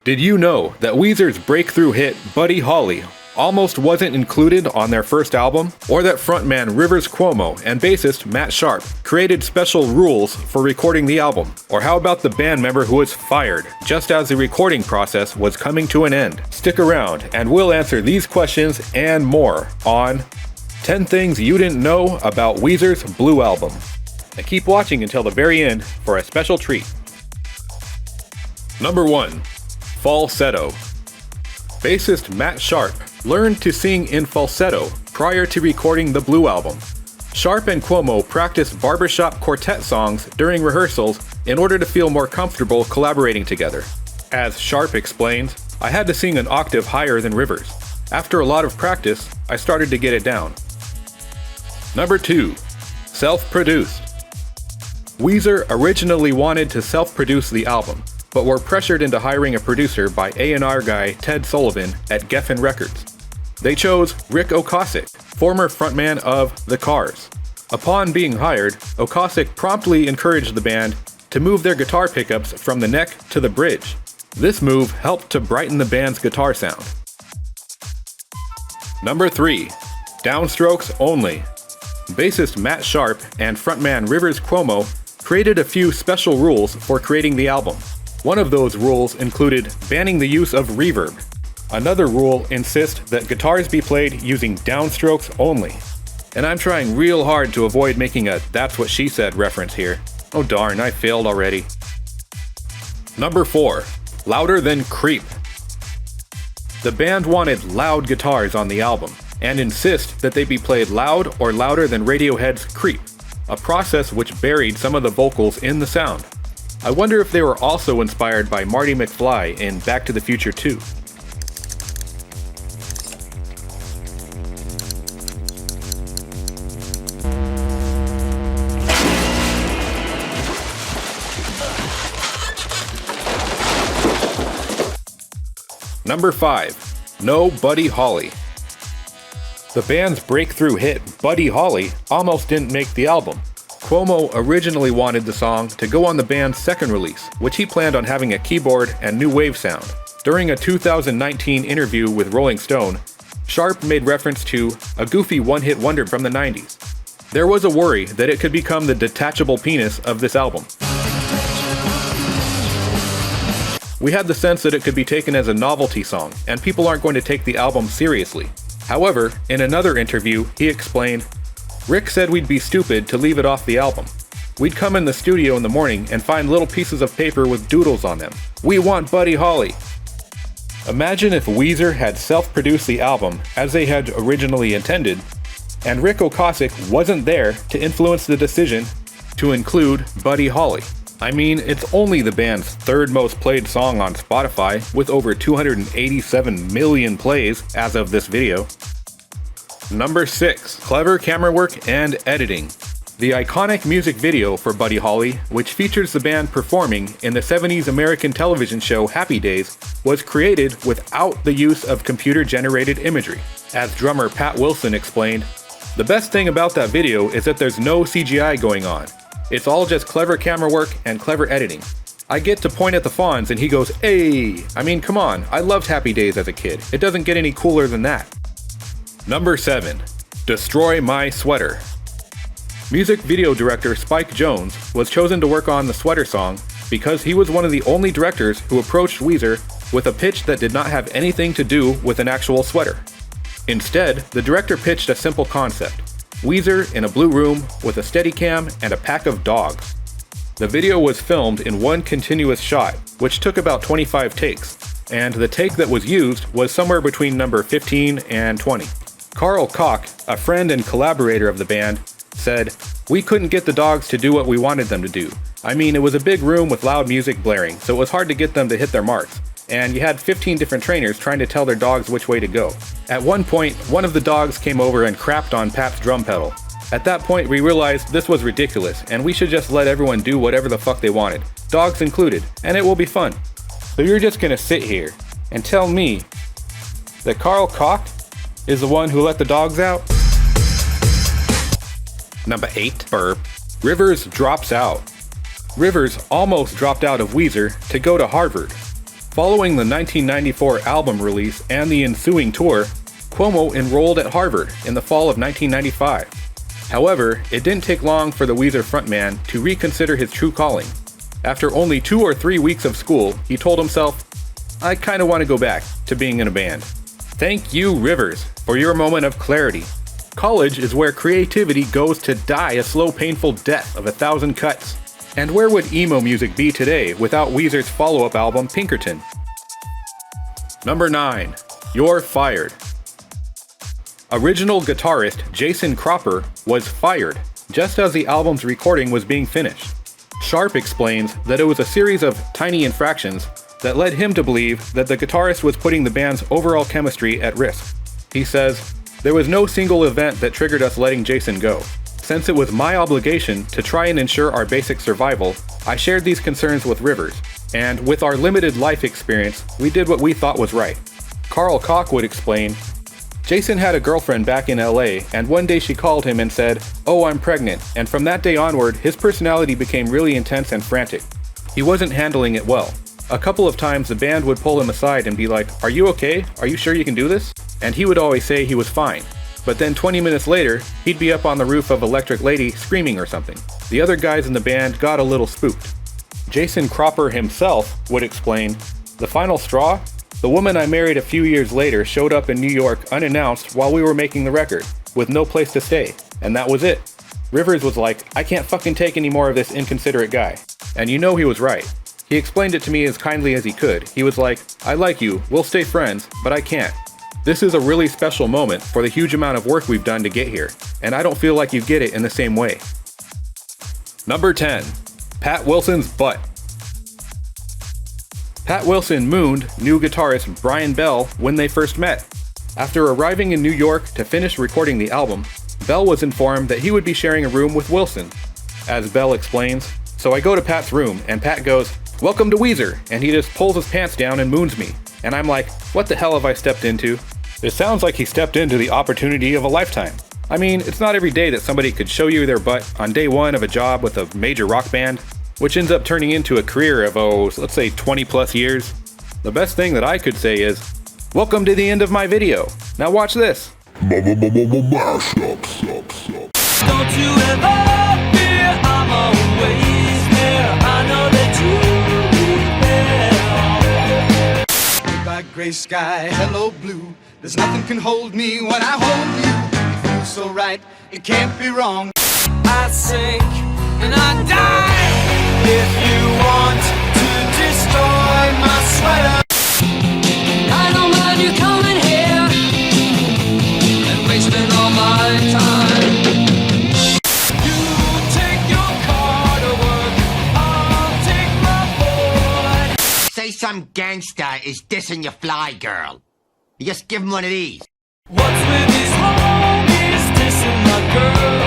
Did you know that Weezer's breakthrough hit Buddy Holly almost wasn't included on their first album? Or that frontman Rivers Cuomo and bassist Matt Sharp created special rules for recording the album? Or how about the band member who was fired just as the recording process was coming to an end? Stick around and we'll answer these questions and more on 10 Things You Didn't Know About Weezer's Blue Album. And keep watching until the very end for a special treat. Number 1. Falsetto. Bassist Matt Sharp learned to sing in falsetto prior to recording the Blue Album. Sharp and Cuomo practiced barbershop quartet songs during rehearsals in order to feel more comfortable collaborating together. As Sharp explains, "I had to sing an octave higher than Rivers. After a lot of practice, I started to get it down." Number 2. Self-produced. Weezer originally wanted to self-produce the album, but were pressured into hiring a producer by A&R guy Ted Sullivan at Geffen Records. They chose Rick Ocasek, former frontman of The Cars. Upon being hired, Ocasek promptly encouraged the band to move their guitar pickups from the neck to the bridge. This move helped to brighten the band's guitar sound. Number 3. Downstrokes only. Bassist Matt Sharp and frontman Rivers Cuomo created a few special rules for creating the album. One of those rules included banning the use of reverb. Another rule insists that guitars be played using downstrokes only. And I'm trying real hard to avoid making a "that's what she said" reference here. Oh darn, I failed already. Number 4. Louder than Creep. The band wanted loud guitars on the album, and insist that they be played loud or louder than Radiohead's Creep, a process which buried some of the vocals in the sound. I wonder if they were also inspired by Marty McFly in Back to the Future 2. Number 5. No Buddy Holly. The band's breakthrough hit, Buddy Holly, almost didn't make the album. Cuomo originally wanted the song to go on the band's second release, which he planned on having a keyboard and new wave sound. During a 2019 interview with Rolling Stone, Sharp made reference to a goofy one-hit wonder from the 90s. There was a worry that it could become the detachable penis of this album. We had the sense that it could be taken as a novelty song, and people aren't going to take the album seriously. However, in another interview, he explained, "Rick said we'd be stupid to leave it off the album. We'd come in the studio in the morning and find little pieces of paper with doodles on them. We want Buddy Holly." Imagine if Weezer had self-produced the album as they had originally intended, and Rick Ocasek wasn't there to influence the decision to include Buddy Holly. I mean, it's only the band's third most played song on Spotify, with over 287 million plays as of this video. Number 6. Clever camera work and editing. The iconic music video for Buddy Holly, which features the band performing in the 70s American television show Happy Days, was created without the use of computer-generated imagery. As drummer Pat Wilson explained, "The best thing about that video is that there's no CGI going on. It's all just clever camera work and clever editing. I get to point at the Fonz and he goes, 'Hey!' I mean, come on, I loved Happy Days as a kid. It doesn't get any cooler than that." Number 7. Destroy My Sweater. Music video director Spike Jonze was chosen to work on the Sweater song because he was one of the only directors who approached Weezer with a pitch that did not have anything to do with an actual sweater. Instead, the director pitched a simple concept: Weezer in a blue room with a Steadicam and a pack of dogs. The video was filmed in one continuous shot, which took about 25 takes, and the take that was used was somewhere between number 15 and 20. Carl Koch, a friend and collaborator of the band, said, "We couldn't get the dogs to do what we wanted them to do. I mean, it was a big room with loud music blaring, so it was hard to get them to hit their marks. And you had 15 different trainers trying to tell their dogs which way to go. At one point, one of the dogs came over and crapped on Pat's drum pedal. At that point, we realized this was ridiculous, and we should just let everyone do whatever the fuck they wanted, dogs included, and it will be fun. So you're just gonna sit here and tell me that Carl Koch is the one who let the dogs out?" Number 8. Burp. Rivers drops out. Rivers almost dropped out of Weezer to go to Harvard. Following the 1994 album release and the ensuing tour, Cuomo enrolled at Harvard in the fall of 1995. However, it didn't take long for the Weezer frontman to reconsider his true calling. After only 2 or 3 weeks of school, he told himself, "I kinda want to go back to being in a band." Thank you, Rivers, for your moment of clarity. College is where creativity goes to die a slow, painful death of 1,000 cuts. And where would emo music be today without Weezer's follow-up album, Pinkerton? Number 9. You're Fired. Original guitarist Jason Cropper was fired just as the album's recording was being finished. Sharp explains that it was a series of tiny infractions that led him to believe that the guitarist was putting the band's overall chemistry at risk. He says, "There was no single event that triggered us letting Jason go. Since it was my obligation to try and ensure our basic survival, I shared these concerns with Rivers, and with our limited life experience, we did what we thought was right." Carl Koch would explain, "Jason had a girlfriend back in LA, and one day she called him and said, 'Oh, I'm pregnant,' and from that day onward, his personality became really intense and frantic. He wasn't handling it well. A couple of times the band would pull him aside and be like, 'Are you okay? Are you sure you can do this?' And he would always say he was fine. But then 20 minutes later, he'd be up on the roof of Electric Lady screaming or something. The other guys in the band got a little spooked." Jason Cropper himself would explain, "The final straw? The woman I married a few years later showed up in New York unannounced while we were making the record, with no place to stay, and that was it." Rivers was like, "I can't fucking take any more of this inconsiderate guy." And you know he was right. He explained it to me as kindly as he could. He was like, "I like you, we'll stay friends, but I can't. This is a really special moment for the huge amount of work we've done to get here, and I don't feel like you get it in the same way." Number 10. Pat Wilson's Butt. Pat Wilson mooned new guitarist Brian Bell when they first met. After arriving in New York to finish recording the album, Bell was informed that he would be sharing a room with Wilson. As Bell explains, "So I go to Pat's room, and Pat goes, 'Welcome to Weezer,' and he just pulls his pants down and moons me. And I'm like, what the hell have I stepped into?" It sounds like he stepped into the opportunity of a lifetime. I mean, it's not every day that somebody could show you their butt on day one of a job with a major rock band, which ends up turning into a career of, let's say 20 plus years. The best thing that I could say is, "Welcome to the end of my video. Now watch this." Don't you ever fear, I'm always there. I know that you will. Goodbye gray sky, hello blue. There's nothing can hold me when I hold you. It feels so right, it can't be wrong. I sink and I die if you want to destroy my sweater. I don't mind you coming here and wasting all my time. You take your car to work, I'll take my board. Say some gangsta is dissing your fly girl. You just give him one of these. What's with these homies dissing my girl?